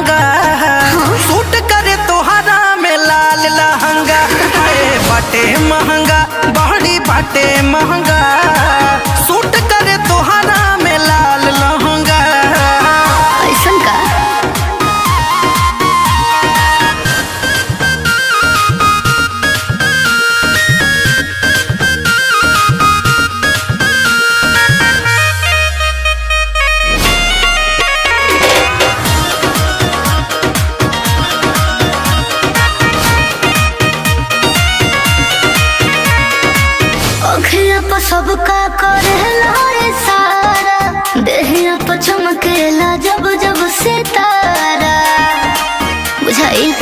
महंगा, सूट करे तोहरा में लाल लहंगा। बाटे महंगा बहड़ी बाटे महंगा, सूट करे तोहरा में लाल लहंगा। ऐसन का अखिया पर सबका करेला सारा, देहिया पर चमकेला जब जब सितारा। बुझाई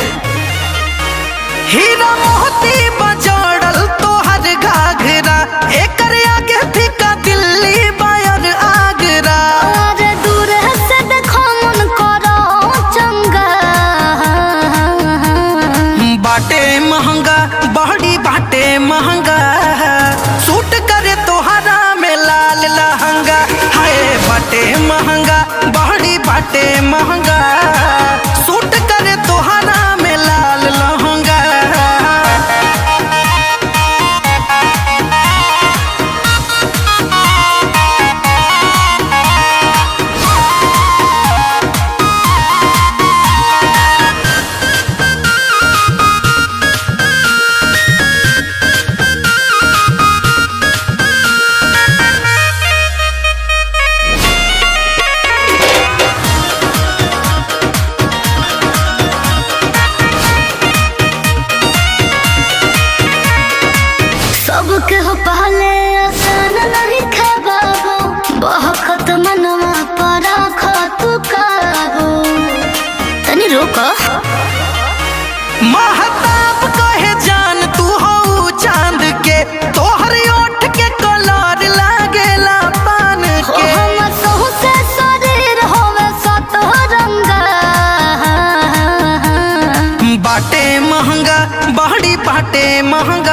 हीरा मोती बजड़ल तोहर घाघरा, एकर आगे फीका दिल्ली बायर आगरा। और दूर से देखो मन करो चंगा। बाटे महंगा बहड़ी बाटे महंगा, सूट करे तोहरा में लाल लहंगा। हाय बाटे महंगा बहड़ी बाटे महंगा, सूट करे तोहरा में लाल लहंगा। सबके हो पहले आसान नहीं खबाबो, बहकत मनवा पर खतु काबो। तनी रोको महताब कहे जान तू हो चांद के, तोहर ओठ के कलर लागेला पान के। हम सहु से शरीर होवे सतरंगा। बाटे महंगा बहड़ी बाटे महंगा,